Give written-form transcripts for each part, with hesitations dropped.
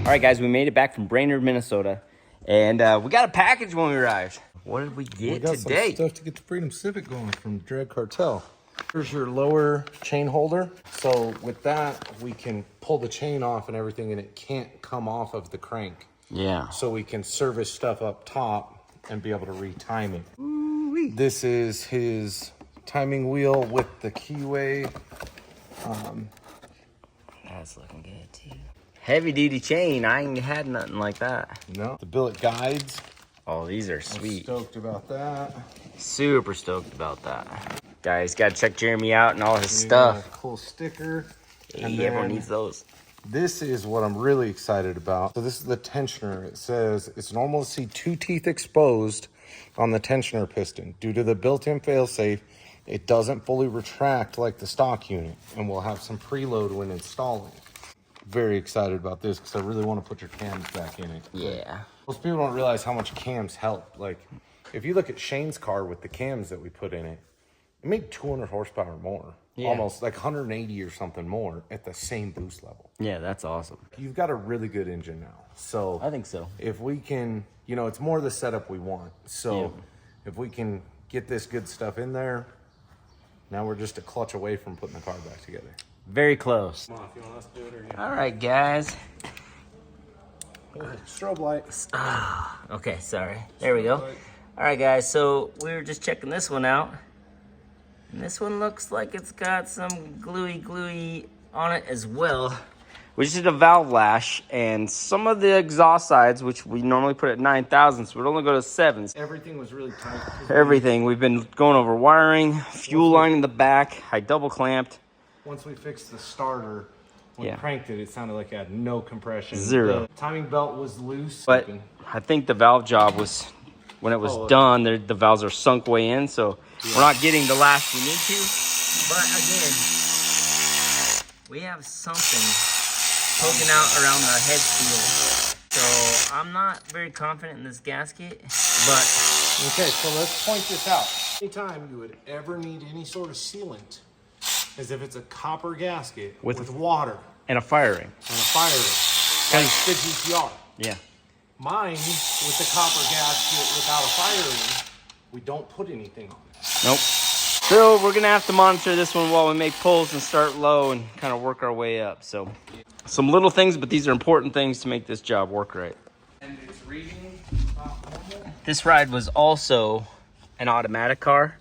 All right, guys, we made it back from Brainerd, Minnesota, and we got a package when we arrived. What did we get today? Some stuff to get the Freedom Civic going from Drag Cartel. Here's your lower chain holder. So with that, we can pull the chain off and everything, and it can't come off of the crank. Yeah. So we can service stuff up top and be able to retime it. Ooh-wee. This is his timing wheel with the keyway. That's looking good too. Heavy duty chain. I ain't had nothing like that. No. The billet guides. Oh, these are sweet. I'm stoked about that. Super stoked about that. Guys, gotta check Jeremy out and all his stuff. Cool sticker. Hey, everyone needs those. This is what I'm really excited about. So this is the tensioner. It says it's normal to see 2 teeth exposed on the tensioner piston. Due to the built-in failsafe, it doesn't fully retract like the stock unit, and we'll have some preload when installing. Very excited about this because I really want to put your cams back in it. Yeah. Most people don't realize how much cams help. Like, if you look at Shane's car with the cams that we put in it, it made 200 horsepower more. Yeah. Almost like 180 or something more at the same boost level. Yeah, that's awesome. You've got a really good engine now. So I think so. If we can, you know, it's more the setup we want. So if we can get this good stuff in there, now we're just a clutch away from putting the car back together. Very close. Come on, if you want us to do it or you. All right, guys. Strobe light. Okay, sorry. There we go. All right, guys. So we were just checking this one out. And this one looks like it's got some gluey on it as well. We just did a valve lash, and some of the exhaust sides, which we normally put at 9,000, so we'd only go to 7s. Everything was really tight. Everything. We've been going over wiring, fuel line in the back. I double clamped. Once we fixed the starter, when we cranked it, it sounded like it had no compression. Zero. The timing belt was loose. But I think the valve job was, when it was done, the valves are sunk way in, so we're not getting the lash we need to. But again, we have something poking out around the head seal. So I'm not very confident in this gasket, but... Okay, so let's point this out. Anytime you would ever need any sort of sealant, as if it's a copper gasket with water. And a fire ring. And a fire ring. Like the GTR. Yeah. Mine, with the copper gasket without a fire ring, we don't put anything on it. Nope. So we're going to have to monitor this one while we make pulls and start low and kind of work our way up. So some little things, but these are important things to make this job work right. And it's reading normal. This ride was also an automatic car.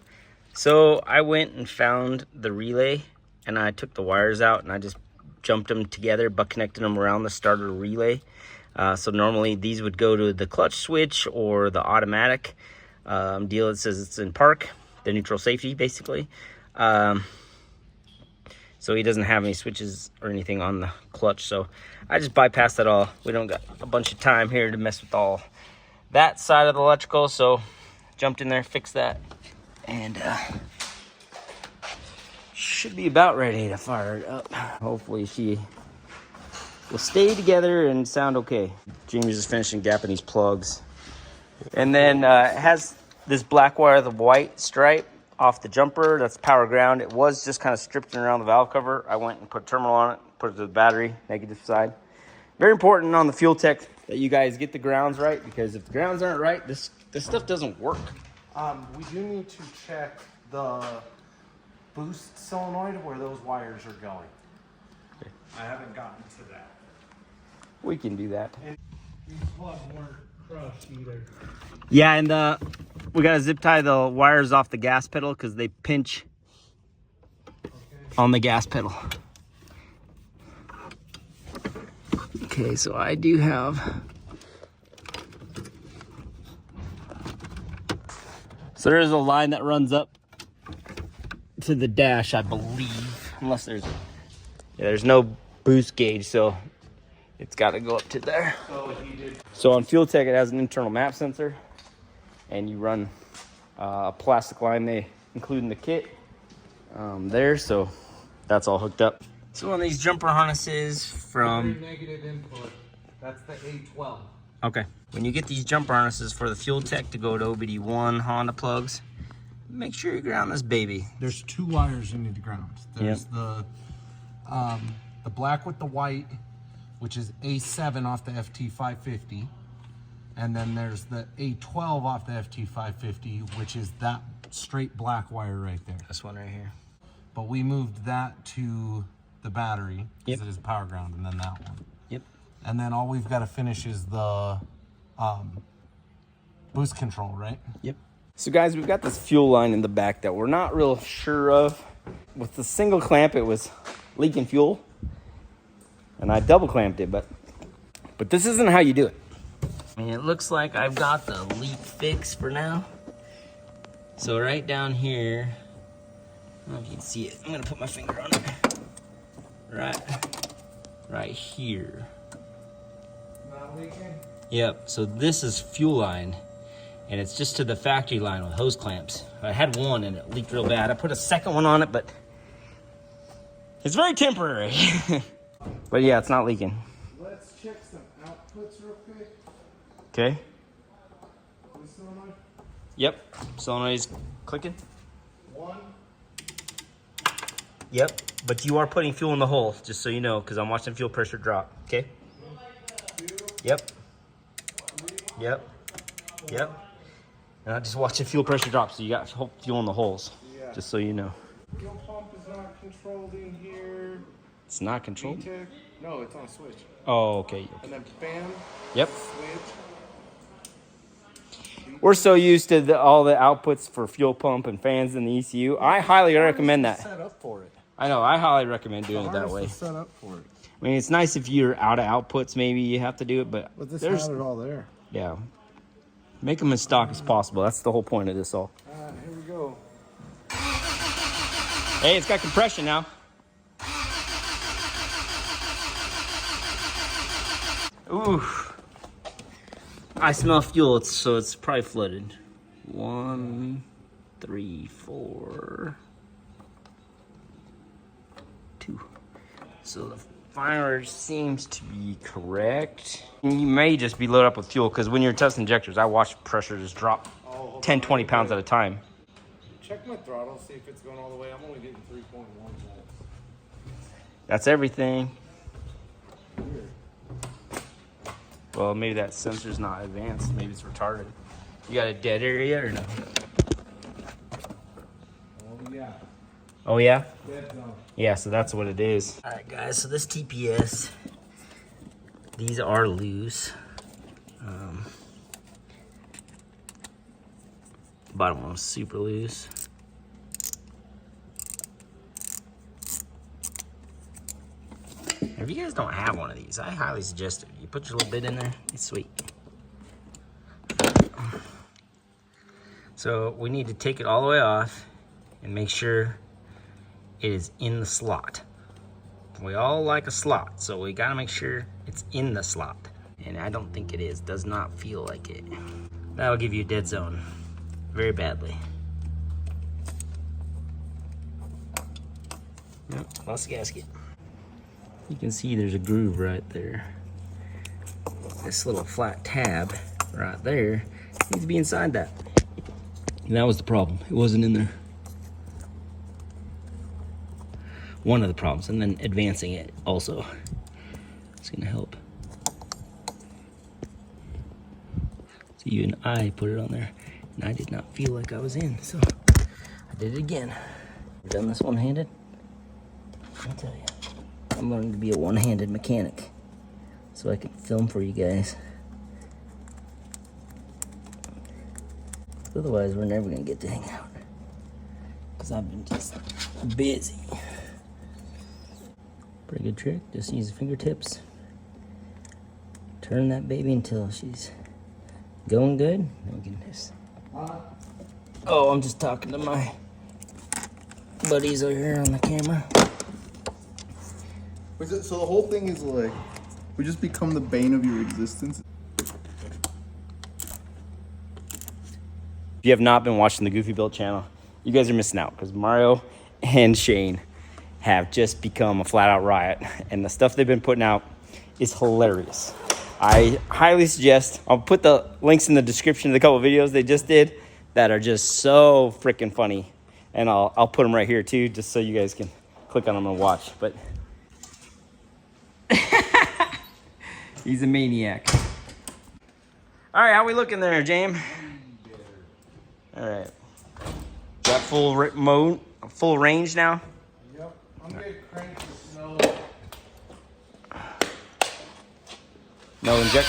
So I went and found the relay, and I took the wires out and I just jumped them together, but connected them around the starter relay. So normally these would go to the clutch switch or the automatic deal that says it's in park, the neutral safety basically. So he doesn't have any switches or anything on the clutch. So I just bypassed that all. We don't got a bunch of time here to mess with all that side of the electrical. So jumped in there, fixed that. And should be about ready to fire it up. Hopefully she will stay together and sound okay. Jamie's just finishing gapping these plugs. And then it has this black wire, the white stripe off the jumper. That's power ground. It was just kind of stripped around the valve cover. I went and put a terminal on it, put it to the battery, negative side. Very important on the fuel tech that you guys get the grounds right, because if the grounds aren't right, this stuff doesn't work. We do need to check the boost solenoid where those wires are going. Okay. I haven't gotten to that. We can do that. And these plugs weren't crushed either. Yeah, and we gotta zip tie the wires off the gas pedal because they pinch on the gas pedal. Okay, so I do have... So there's a line that runs up to the dash, I believe, unless there's no boost gauge, so it's got to go up to there. So on Fuel Tech, it has an internal map sensor, and you run a plastic line they include in the kit there, so that's all hooked up. So on these jumper harnesses from... Negative input, that's the A12. Okay. When you get these jumper harnesses for the Fuel Tech to go to OBD1 Honda plugs, make sure you ground this baby. There's 2 wires you need to ground. There's the black with the white which is A7 off the FT550. And then there's the A12 off the FT550, which is that straight black wire right there. This one right here. But we moved that to the battery because it is power ground, and then that one. Yep. And then all we've got to finish is the boost control, right? Yep. So guys, we've got this fuel line in the back that we're not real sure of. With the single clamp, it was leaking fuel. And I double clamped it, but this isn't how you do it. I mean, it looks like I've got the leak fix for now. So right down here, I don't know if you can see it. I'm gonna put my finger on it. Right here. Not leaking? Yep, so this is fuel line, and it's just to the factory line with hose clamps. I had one and it leaked real bad. I put a second one on it, but it's very temporary. But yeah, it's not leaking. Let's check some outputs real quick. Okay. Is solenoid? Yep, solenoid's clicking. 1. Yep, but you are putting fuel in the hole, just so you know, because I'm watching fuel pressure drop. Okay. 2. Yep. 3. Yep. Yep. And I'm just watching fuel pressure drop, so you got fuel in the holes. Yeah. Just so you know. Fuel pump is not controlled in here. It's not controlled? VTEC. No, it's on a switch. Oh, okay. And then fan. Yep. Switch. We're so used to all the outputs for fuel pump and fans in the ECU. I highly recommend that. Set up for it. I know, I highly recommend doing it that way. Set up for it. I mean, it's nice if you're out of outputs, maybe you have to do it, but This there's, had it all there. yeah. Make them as stock as possible. That's the whole point of this all. Here we go. Hey, it's got compression now. Ooh. I smell fuel, so it's probably flooded. 1, 3, 4, 2. So the fire seems to be correct. You may just be loaded up with fuel, because when you're testing injectors, I watch pressure just drop 10, 20 pounds at a time. Check my throttle, see if it's going all the way. I'm only getting 3.1 volts. That's everything. Weird. Well, maybe that sensor's not advanced. Maybe it's retarded. You got a dead area or no? Oh, yeah. Oh, yeah? Dead zone. Yeah, so that's what it is. All right, guys, so this TPS, these are loose. Bottom one was super loose. If you guys don't have one of these, I highly suggest it. You put your little bit in there, it's sweet. So we need to take it all the way off and make sure it is in the slot. We all like a slot, so we gotta make sure it's in the slot. And I don't think it is, does not feel like it. That'll give you a dead zone very badly. Yep, lost the gasket. You can see there's a groove right there. This little flat tab right there needs to be inside that. And that was the problem, it wasn't in there. One of the problems, and then advancing it also. It's gonna help. So even I put it on there, and I did not feel like I was in, so I did it again. I've done this one-handed. I'll tell you, I'm going to be a one-handed mechanic, so I can film for you guys. Otherwise, we're never gonna get to hang out, because I've been just busy. Pretty good trick, just use the fingertips. Turn that baby until she's going good. Then we can just... Oh, I'm just talking to my buddies over here on the camera. So the whole thing is like, we just become the bane of your existence. If you have not been watching the Goofy Build channel, you guys are missing out, because Mario and Shane have just become a flat-out riot, and the stuff they've been putting out is hilarious. I highly suggest, I'll put the links in the description of the couple videos they just did that are just so freaking funny, and I'll put them right here too, just so you guys can click on them and watch. But He's a maniac. All right, how we looking there, James? All right. Got full range now? Yep. I'm gonna crank the snow. No inject.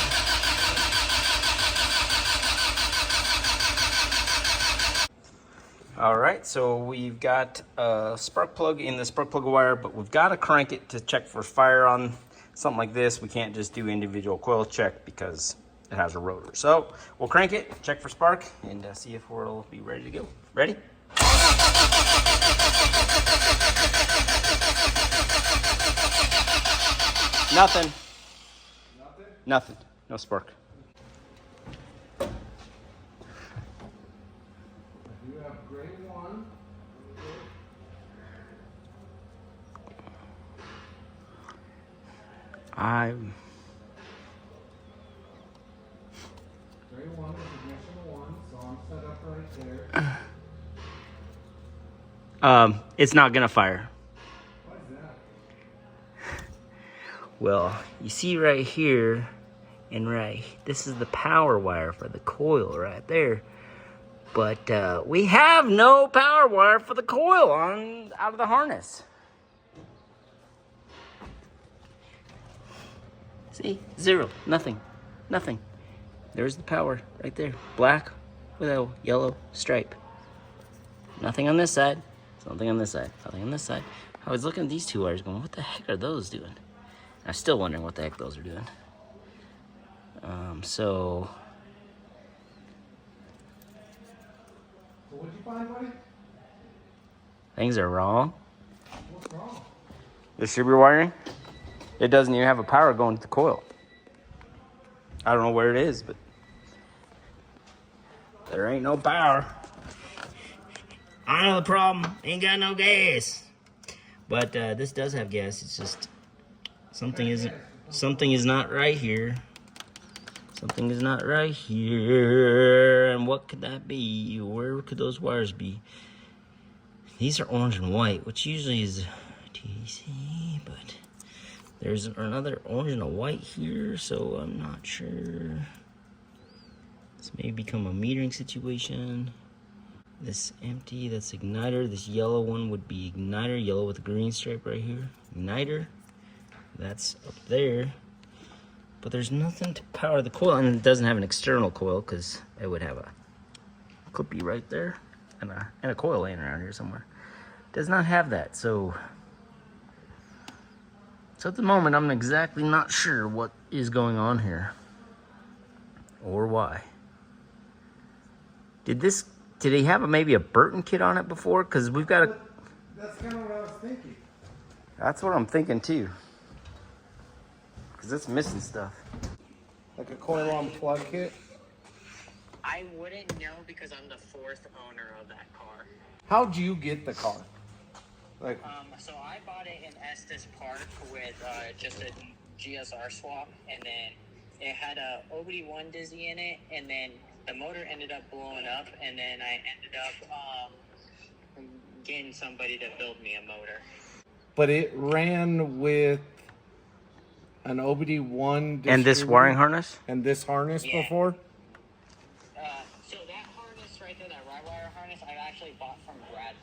All right, so we've got a spark plug in the spark plug wire, but we've got to crank it to check for fire on something like this. We can't just do individual coil check because it has a rotor. So we'll crank it, check for spark, and see if it'll be ready to go. Ready? Nothing. Nothing. No spark. You have grade 1. Grade 1 is ignition 1, so I'm set up right there. It's not gonna fire. Why is that? Well, you see right here, and this is the power wire for the coil right there. But we have no power wire for the coil out of the harness. See, zero, nothing. There's the power right there, black with a yellow stripe. Nothing on this side, something on this side, nothing on this side. I was looking at these two wires going, what the heck are those doing? I'm still wondering what the heck those are doing. So what'd you find, buddy? things are wrong. What's wrong? The should be wiring. It doesn't even have a power going to the coil. I don't know where it is, but there ain't no power. I know the problem. Ain't got no gas. But this does have gas. It's just something is not right here. Something is not right here. And what could that be? Where could those wires be? These are orange and white, which usually is TC, but there's another orange and a white here, so I'm not sure. This may become a metering situation. This empty, that's igniter. This yellow one would be igniter, yellow with a green stripe right here. Igniter, that's up there. But there's nothing to power the coil, and it doesn't have an external coil because it would have a clippy right there and a coil laying around here somewhere. Does not have that, so at the moment I'm exactly not sure what is going on here or why. Did he have maybe a Burton kit on it before? Because we've got a... That's kind of what I was thinking. That's what I'm thinking too. Because it's missing stuff. Like a coil on plug kit? I wouldn't know because I'm the fourth owner of that car. How'd you get the car? Like, So I bought it in Estes Park with just a GSR swap, and then it had a OBD1 dizzy in it, and then the motor ended up blowing up, and then I ended up getting somebody to build me a motor. but it ran with an OBD1 And this wiring harness? and this harness Yeah. before? So that harness right there, that ride wire harness, I actually bought from Brad.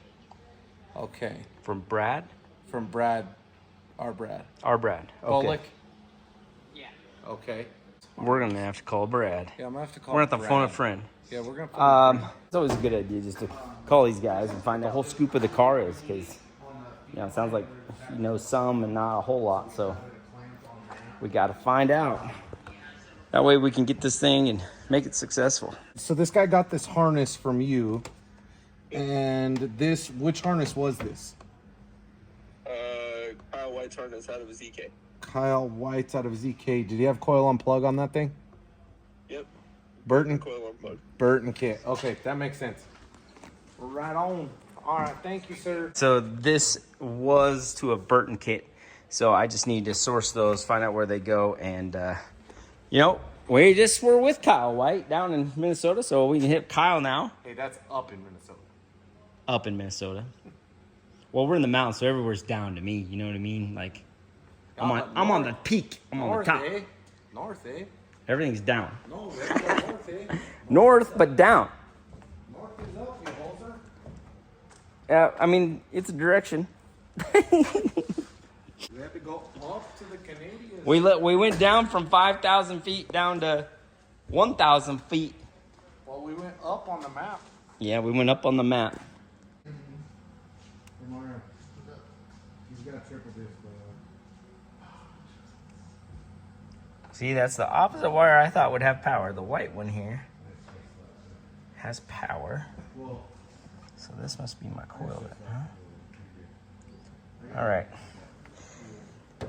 Okay. From Brad? From Brad. Our Brad. Our Brad. Okay. Bullock? Yeah. Okay. We're going to have to call Brad. Yeah, I'm gonna have to call We're going to have to phone a Brad. friend. Yeah, we're gonna phone a friend. It's always a good idea just to call these guys and find the whole scoop of the car is, because, it sounds like you know some and not a whole lot, so we got to find out. That way we can get this thing and make it successful. So this guy got this harness from you, and which harness was this? Kyle White's harness out of his EK. Kyle White's out of his EK. Did he have coil on plug on that thing? Yep. Burton? Coil unplugged. Burton kit. Okay, that makes sense. Right on. All right, thank you, sir. So this was to a Burton kit, so I just need to source those, find out where they go, and we're with Kyle White down in Minnesota, so we can hit Kyle now. Hey, that's up in Minnesota. Up in Minnesota. Well, we're in the mountains, so everywhere's down to me. You know what I mean? Like, I'm on the peak. I'm on the top. North, eh? Everything's down. No, we have to go north, eh? North, but down. North is up, you hoser. Yeah, I mean, it's a direction. We have to go up to the Canadians. We went down from 5,000 feet down to 1,000 feet. Well, we went up on the map. Yeah, we went up on the map. Hey, Mario. He's got triple disc, See, that's the opposite wire I thought would have power. The white one here has power. So this must be my coil then, huh? All right.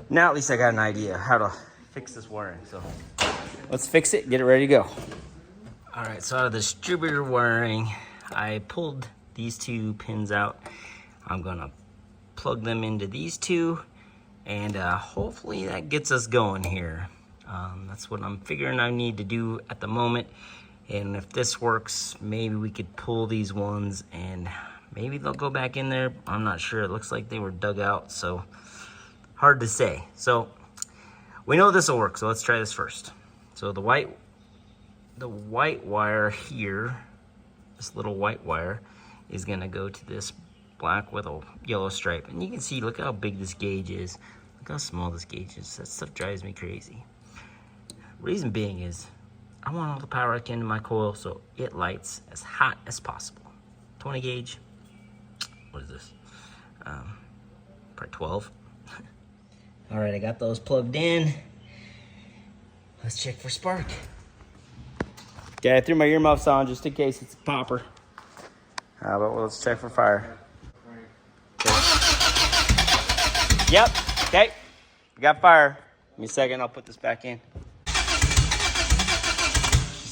Now at least I got an idea how to fix this wiring. So let's fix it, get it ready to go. All right, so out of the distributor wiring, I pulled these two pins out. I'm gonna plug them into these two, and hopefully that gets us going here. That's what I'm figuring I need to do at the moment. And if this works, maybe we could pull these ones and maybe they'll go back in there. I'm not sure. It looks like they were dug out, so hard to say. So we know this will work, so let's try this first. So the white wire here, this little white wire, is gonna go to this black with a yellow stripe. And you can see, look how big this gauge is. Look how small this gauge is. That stuff drives me crazy. Reason being is I want all the power I can in my coil so it lights as hot as possible. 20 gauge, what is this? Probably 12. All right, I got those plugged in. Let's check for spark. Okay, I threw my earmuffs on just in case it's a popper. But let's check for fire. Okay. Yep, okay, we got fire. Give me a second, I'll put this back in.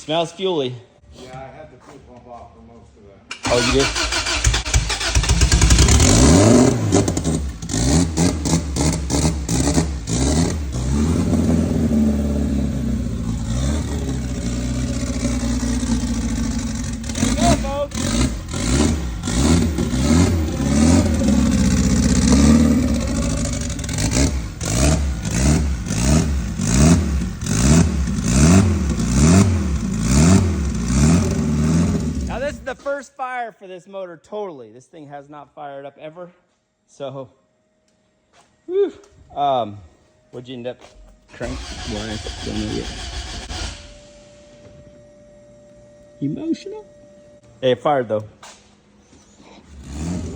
Smells fuely. Yeah, I had the fuel pump off for most of that. Oh, you did? There we go, folks. Now this is the first fire for this motor totally. This thing has not fired up ever. So, whew. What'd you end up cranking? Well, I don't know yet. Emotional? Hey, it fired though.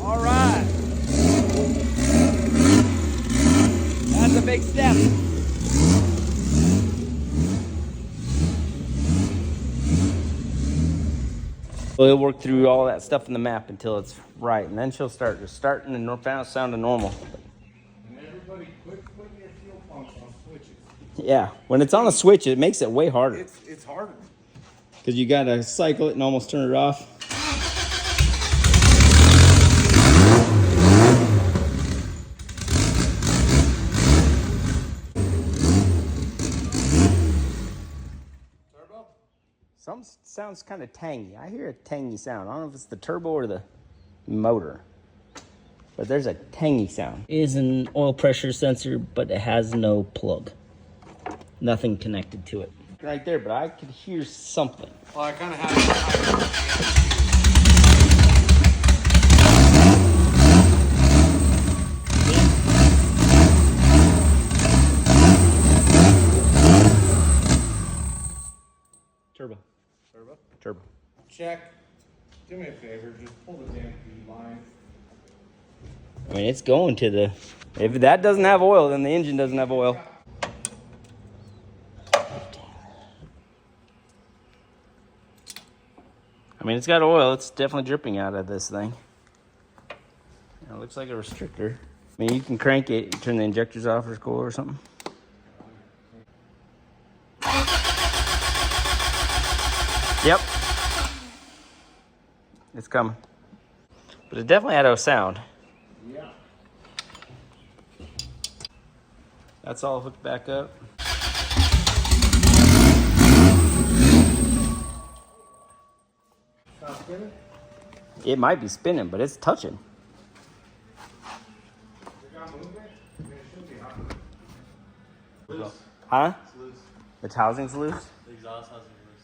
All right. That's a big step. Well, he'll work through all that stuff in the map until it's right, and then she'll start just starting and sound to normal. And everybody quit putting your fuel pumps on switches. Yeah, when it's on a switch, it makes it way harder It's harder. because you gotta cycle it and almost turn it off. Turbo? Some sounds kind of tangy. I hear a tangy sound. I don't know if it's the turbo or the motor, but there's a tangy sound. It is an oil pressure sensor, but it has no plug. Nothing connected to it. Right there, but I could hear something. Well, I kind of have Turbo. Turbo? Turbo. Check. Do me a favor, just pull the damn feed line. I mean, it's going to the... If that doesn't have oil, then the engine doesn't have oil. I mean, it's got oil. It's definitely dripping out of this thing. It looks like a restrictor. I mean, you can crank it, turn the injectors off or cool or something. Yep. It's coming. But it definitely had a sound. Yeah. That's all hooked back up. Stop spinning? It might be spinning, but it's touching. It got movement? I mean, it should be hot. Loose. Huh? It's loose. Its housing's loose? The exhaust housing loose.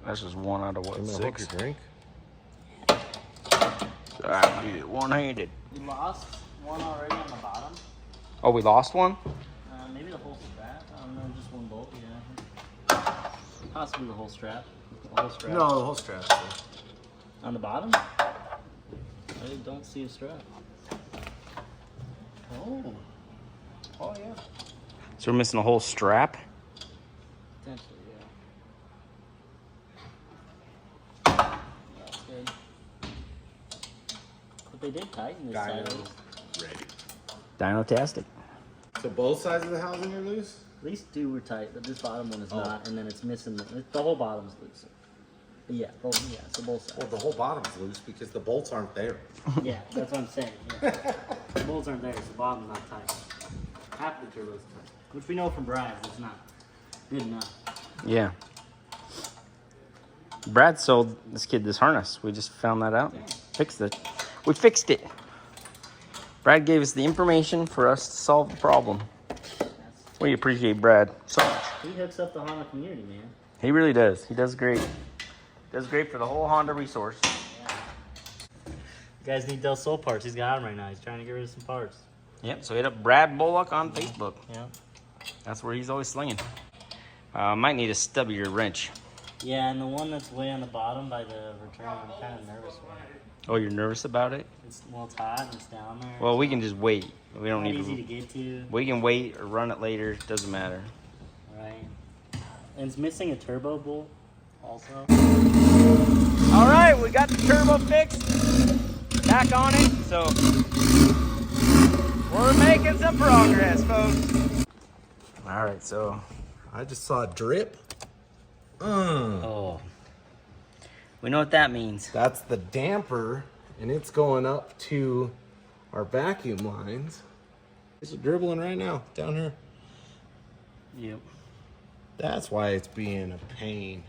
That's just one out of what, I'm gonna hook 6? your drink. I did it one-handed. We lost one already on the bottom. Oh, we lost one? Maybe the whole strap. I don't know, just one bolt. Yeah. Possibly the whole strap. The whole strap. No, the whole strap. On the bottom? I don't see a strap. Oh. Oh yeah. So we're missing a whole strap? Potentially, yeah. That's good. But they did tighten this side. Ready. Dino-tastic. So both sides of the housing are loose? At least 2 were tight, but this bottom one is Oh. not, and then it's missing the whole bottom's loose. Yeah, so both sides. Well, the whole bottom's loose because the bolts aren't there. Yeah, that's what I'm saying. Yeah. The bolts aren't there, so the bottom's not tight. Half the turbo's tight, which we know from Brad's it's not good enough. Yeah. Brad sold this kid this harness. We just found that out. Fixed it. We fixed it. Brad gave us the information for us to solve the problem. We appreciate Brad so much. He hooks up the Honda community, man. He really does. He does great. Does great for the whole Honda resource. You guys need Del Sol parts. He's got them right now. He's trying to get rid of some parts. Yep, so hit up Brad Bullock on Facebook. Yeah. That's where he's always slinging. Might need a stubbier wrench. Yeah, and the one that's way on the bottom by the return, I'm kind of nervous for it. Oh, you're nervous about it? It's hot and it's down there. Well, we can just wait. We don't Not need easy to to. get to, We can wait or run it later. Doesn't matter. right? And it's missing a turbo bolt also. All right, we got the turbo fixed. Back on it, so we're making some progress, folks. All right, so I just saw a drip. oh, we know what that means. That's the damper, and it's going up to our vacuum lines. It's dribbling right now down here. Yep. That's why it's being a pain.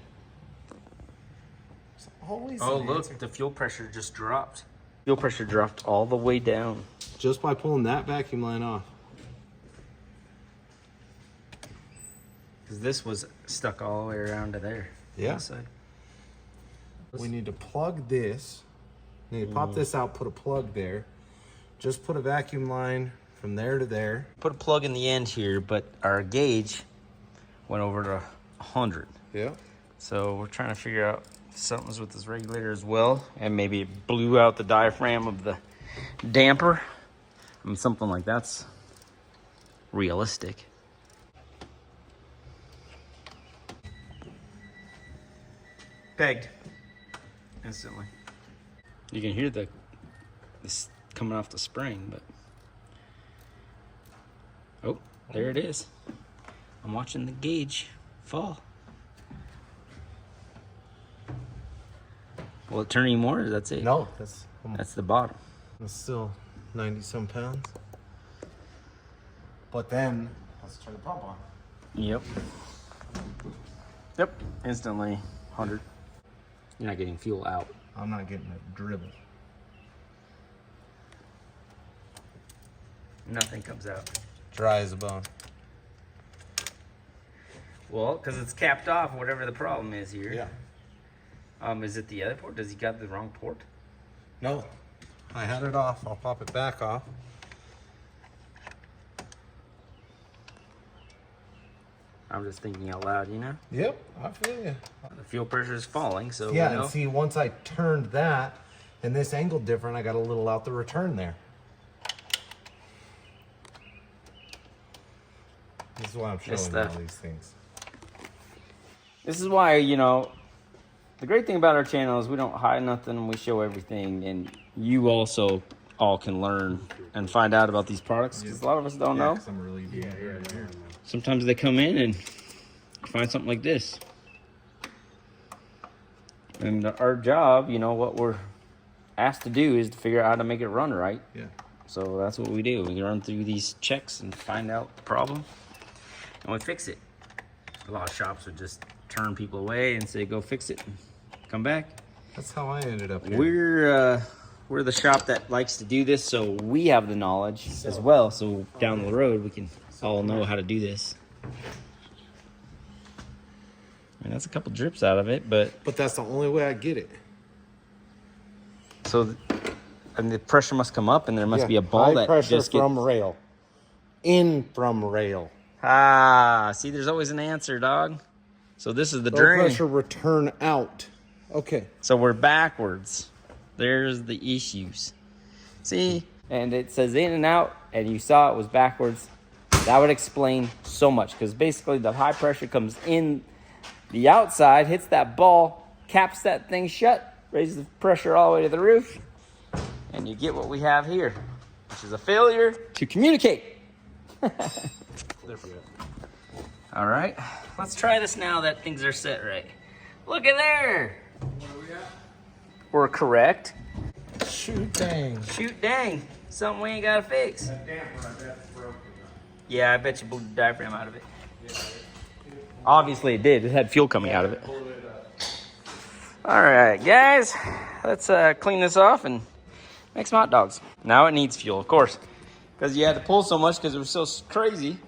It's always Oh, an look, answer. the fuel pressure just dropped. Fuel pressure dropped all the way down. Just by pulling that vacuum line off. Because this was stuck all the way around to there. Yeah. On the side. We need to plug this. We need to pop this out, put a plug there. Just put a vacuum line from there to there. Put a plug in the end here, but our gauge went over to 100. Yeah. So we're trying to figure out if something's with this regulator as well. And maybe it blew out the diaphragm of the damper. I mean, something like that's realistic. Pegged. Instantly. You can hear this coming off the spring, but... Oh, there it is. I'm watching the gauge fall. Will it turn any more, or that's it? No, That's the bottom. that's still 90 some pounds. But then, let's turn the pump on. Yep. Yep, instantly 100. You're not getting fuel out. I'm not getting a dribble. Nothing comes out. Dry as a bone. Well, because it's capped off, whatever the problem is here. Yeah. Is it the other port? Does he got the wrong port? No, I had it off. I'll pop it back off. I'm just thinking out loud, you know? Yep, I feel you. The fuel pressure is falling, so Yeah, we know. and see, once I turned that, and this angle different, I got a little out the return there. This is why I'm showing It's you the- all these things. This is why, you know, the great thing about our channel is we don't hide nothing. We show everything. And you also all can learn and find out about these products because a lot of us don't know. 'Cause I'm really deep right here. Sometimes they come in and find something like this. And our job, you know, what we're asked to do is to figure out how to make it run right. Yeah. So that's what we do. We run through these checks and find out the problem, and we fix it. A lot of shops would just turn people away and say, go fix it and come back. That's how I ended up here. we're the shop that likes to do this, so we have the knowledge as well. So down the road, we can all know how to do this. And that's a couple drips out of it, but that's the only way I get it. so, and the pressure must come up, and there must be a ball high that pressure just from rail. In from rail. Ah, see, there's always an answer, dog. So this is the Low drain. pressure return out. Okay. So we're backwards. There's the issues. See? And it says in and out, and you saw it was backwards. That would explain so much, because basically the high pressure comes in the outside, hits that ball, caps that thing shut, raises the pressure all the way to the roof, and you get what we have here, which is a failure to communicate. All right, let's try this now that things are set right. Look at there. We're correct. Shoot dang. Shoot dang. Something we ain't gotta fix. That damper, I bet, is broken. Yeah, I bet you blew the diaphragm out of it. Obviously it did. It had fuel coming out of it. All right, guys. Let's clean this off and make some hot dogs. Now it needs fuel, of course, because you had to pull so much because it was so crazy.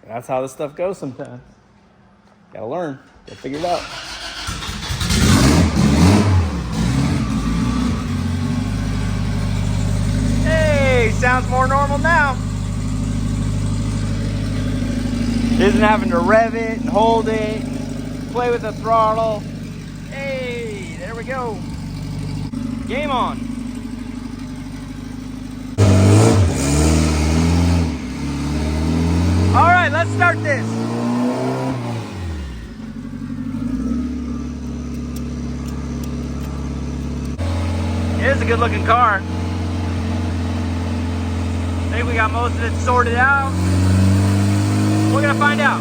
That's how this stuff goes sometimes. Gotta learn. Gotta figure it out. Hey, sounds more normal now. Isn't having to rev it and hold it, play with the throttle. Hey, there we go. Game on. All right, let's start this. It is a good looking car. I think we got most of it sorted out. We're gonna find out.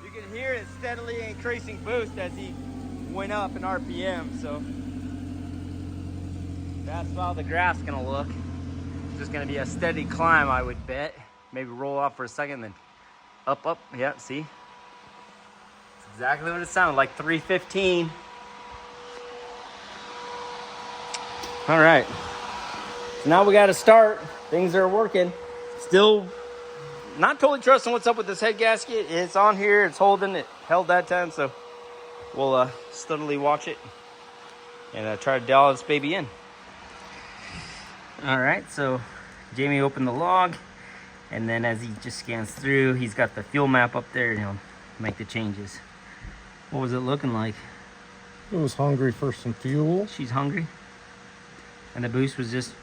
You can hear it steadily increasing boost as he went up in RPM, so that's how the graph's gonna look. It's just gonna be a steady climb, I would bet. Maybe roll off for a second, then up, up. Yeah, see? It's exactly what it sounded like, 315. All right, so now we gotta start. Things are working. Still not totally trusting what's up with this head gasket. It's on here, it's holding, it held that time, so we'll steadily watch it and try to dial this baby in. All right, so Jamie opened the log, and then as he just scans through, he's got the fuel map up there, and he'll make the changes. What was it looking like? It was hungry for some fuel. She's hungry, and the boost was just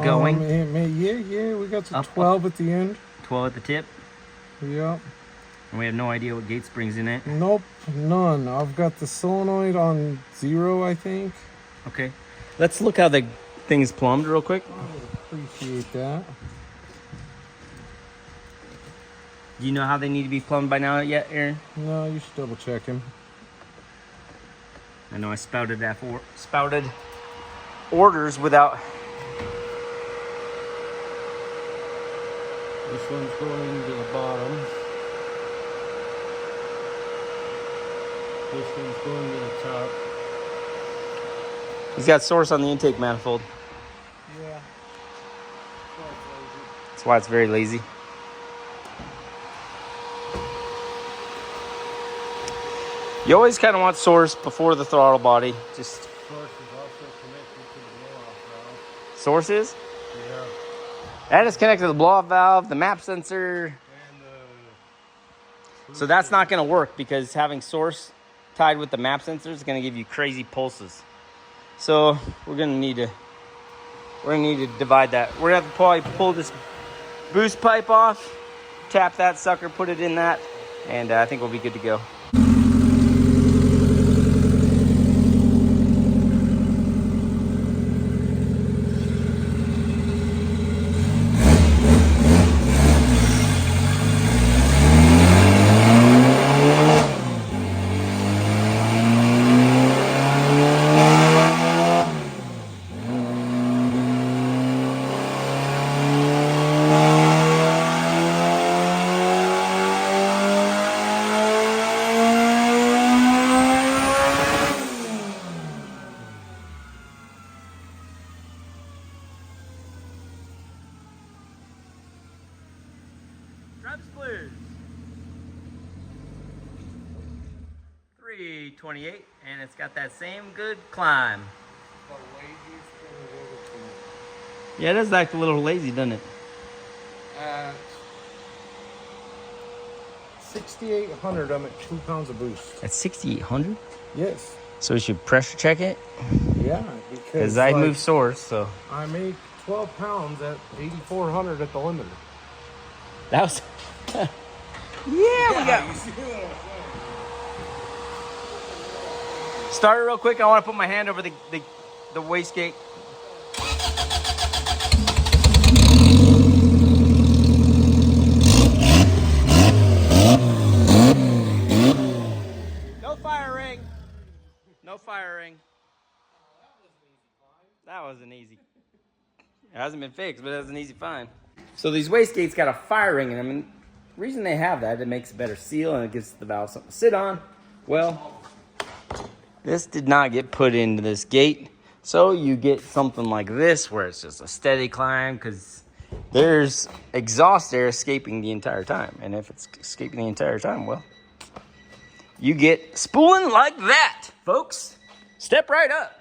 going. Yeah, we got to Up, 12 at the end. 12 at the tip, Yeah. and we have no idea what gate spring's in it. Nope, none. I've got the solenoid on 0, I think. Okay, let's look how the thing's plumbed real quick. Appreciate that. Do you know how they need to be plumbed by now yet, Aaron? No, you should double check him. I know I spouted orders without. This one's going to the bottom. This one's going to the top. He's got source on the intake manifold. Yeah. That's why it's very lazy. You always kind of want source before the throttle body. Just Source is also connected to the blow-off valve. sources. Yeah. That is connected to the blow-off valve, the map sensor. And So that's not going to work because having source tied with the map sensor is going to give you crazy pulses. So we're going to need to divide that. We're going to have to probably pull this boost pipe off, tap that sucker, put it in that, and I think we'll be good to go. V28, and it's got that same good climb. Yeah, it does act a little lazy, doesn't it? 6,800, I'm at 2 pounds of boost. At 6,800? Yes. So we should pressure check it? Yeah, Because I move source, so. I make 12 pounds at 8,400 at the limiter. That was. Yeah, we got. Start it real quick. I want to put my hand over the wastegate. No firing. No firing. That was an easy. It hasn't been fixed, but it was an easy find. So these wastegates got a fire ring in them, and the reason they have that, it makes a better seal and it gives the valve something to sit on. Well, this did not get put into this gate, so you get something like this where it's just a steady climb because there's exhaust air escaping the entire time, and if it's escaping the entire time, well, you get spooling like that, folks. Step right up.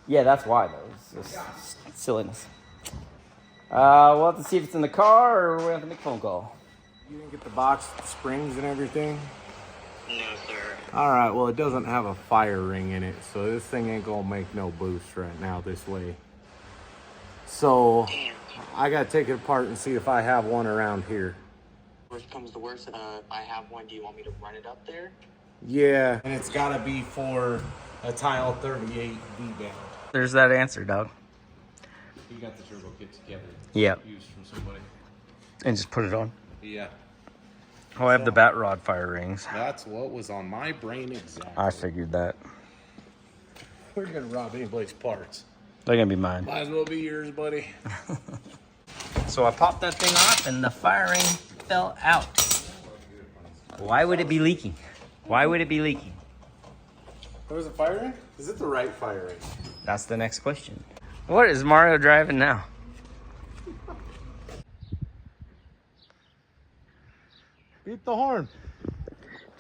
Yeah, that's why, though. It's just silliness. We'll have to see if it's in the car or we'll have to make a phone call. You didn't get the box, the springs and everything? No, sir. All right, well, it doesn't have a fire ring in it, so this thing ain't gonna make no boost right now this way. So Damn. I gotta take it apart and see if I have one around here. Worst comes to worst, I have one. Do you want me to run it up there? Yeah, and it's gotta be for a Tile 38 V-band. There's that answer, dog. You got the turbo kit together. Yeah. Used from somebody. And just put it on. Yeah. Oh, I have the bat rod fire rings. That's what was on my brain exactly. I figured that. We're gonna rob anybody's parts. They're gonna be mine. Might as well be yours, buddy. So I popped that thing off and the firing fell out. Why would it be leaking? Why would it be leaking? There was a fire ring? Is it the right fire ring? That's the next question. What is Mario driving now? Beep the horn.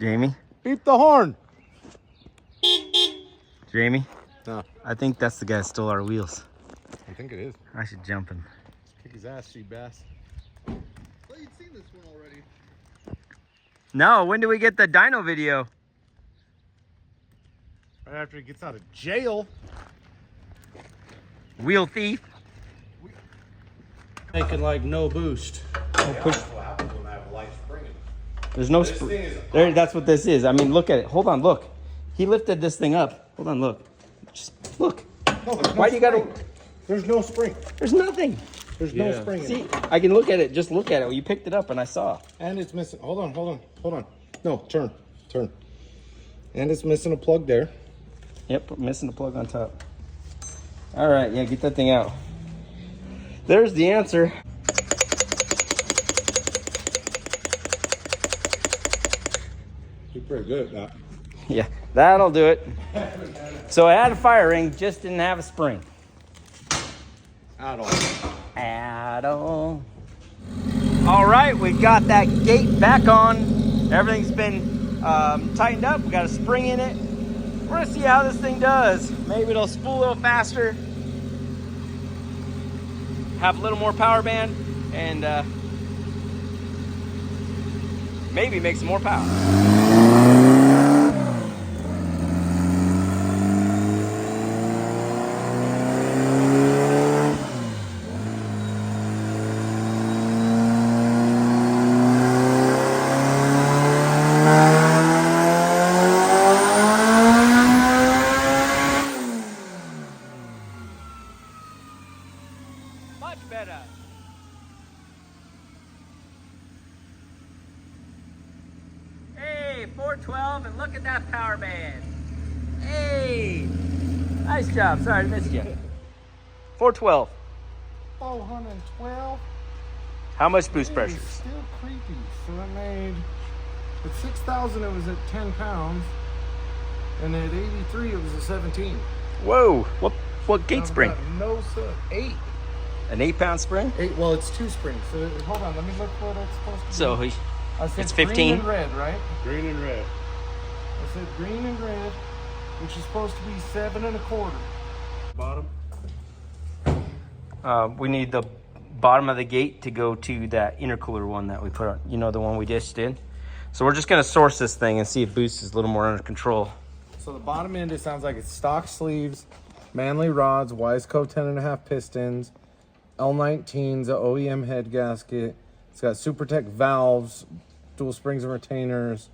Jamie? Beep the horn. Jamie? No. I think that's the guy that stole our wheels. I think it is. I should jump him. Kick his ass, she bass. Well, you'd seen this one already. No, when do we get the dyno video? Right after he gets out of jail. Wheel thief. Making like no boost. There's no there. That's what this is. I mean, look at it. Hold on, look. He lifted this thing up. Hold on, look. Just look. No, Why do you gotta? There's no spring. There's nothing. There's no spring in See, it. I can look at it. Just look at it. You picked it up, and I saw. And it's missing. Hold on. No, turn. And it's missing a plug there. Yep, missing the plug on top. All right, yeah, get that thing out. There's the answer. You're pretty good at that. Yeah, that'll do it. So I had a fire ring, just didn't have a spring. At all. At all. All right, we got that gate back on. Everything's been tightened up. We got a spring in it. We're gonna see how this thing does. Maybe it'll spool a little faster, have a little more power band, and maybe make some more power. Much better. Hey, 412, and look at that power band. Hey, nice job. Sorry I missed you. 412. 412. How much boost It pressure? was still creepy. So I made, at 6,000 it was at 10 pounds. And at 83 it was at 17. Whoa, what gate spring? No, sir. 8. An 8-pound spring? 8, well, it's 2 springs. So hold on, let me look what it's supposed to be. So I said It's 15. green and red, right? Green and red. I said green and red, which is supposed to be 7 1/4. Bottom. We need the bottom of the gate to go to that intercooler one that we put on. You know, the one we just did. So we're just gonna source this thing and see if boost is a little more under control. So the bottom end, it sounds like it's stock sleeves, Manley rods, Wiseco 10.5 pistons, L19's, a OEM head gasket. It's got SuperTech valves, dual springs and retainers,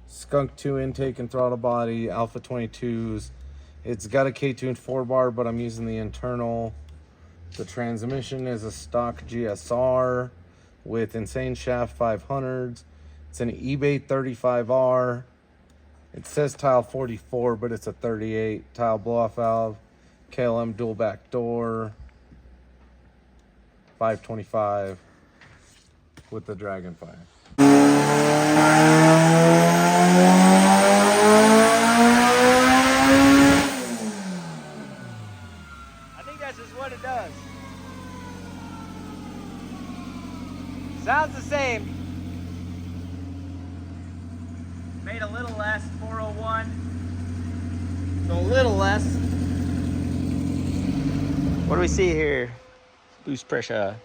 Skunk 2 intake and throttle body, Alpha 22s. It's got a K-tuned 4-bar, but I'm using the internal. The transmission is a stock GSR with Insane Shaft 500s. It's an eBay 35R. It says tile 44, but it's a 38. Tile blow-off valve, KLM dual back door, 525 with the Dragonfire. I think that's just what it does. Sounds the same. Made a little less, 401. So a little less. What do we see here? Boost pressure.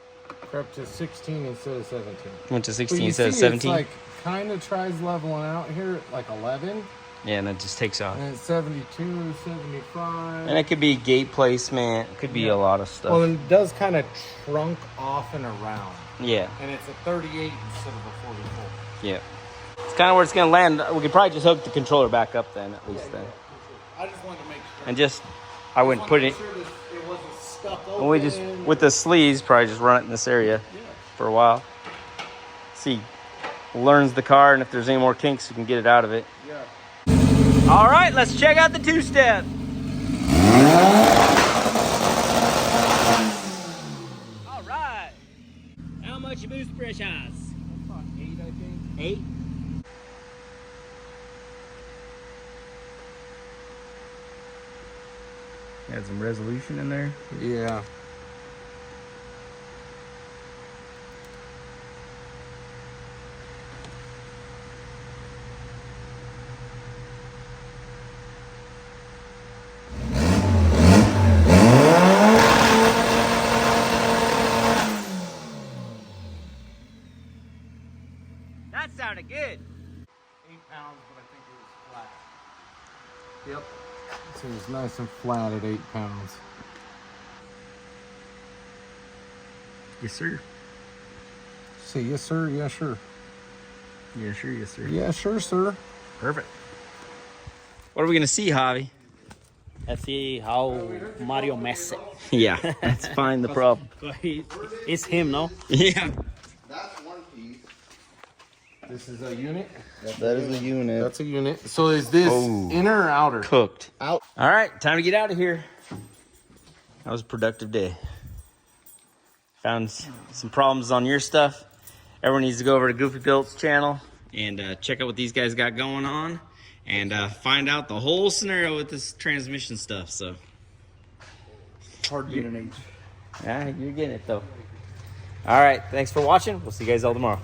Crept to 16 instead of 17. Went to But 16 you instead of see 17. It's like kind of tries leveling out here at like 11. Yeah, and it just takes off. And it's 72, 75. And it could be gate placement. It could be a lot of stuff. Well, it does kind of trunk off and around. Yeah, And it's a 38 instead of a 44. yeah. It's kind of where it's going to land. We could probably just hook the controller back up then, at least then. I just wanted to make sure. And just, I wouldn't put it, Sure that it wasn't stuck open. and we just, with the sleeves, probably just run it in this area for a while. See, learns the car, and if there's any more kinks, we can get it out of it. Yeah. All right, let's check out the two-step. All right. How much boost pressures? 8, I think. 8. Had some resolution in there. Yeah. That sounded good. 8 pounds, but I think it was flat. Yep. Seems nice and flat at 8 pounds. Yes, sir. Say yes, sir. Yeah, sure. Yeah, sure. Yes, sir. Yeah, sure, sir. Perfect. What are we gonna see, Javi? Let's see how Mario mess it. Yeah, let's find the problem. It's him, no? Yeah. That's one piece. This is a unit. That is a unit. That's a unit. So is this inner or outer? Cooked. Out. All right, time to get out of here. That was a productive day. Found some problems on your stuff. Everyone needs to go over to Goofy Built's channel and check out what these guys got going on and find out the whole scenario with this transmission stuff. So Hard being an H. yeah, you're getting it though. All right, thanks for watching. We'll see you guys all tomorrow.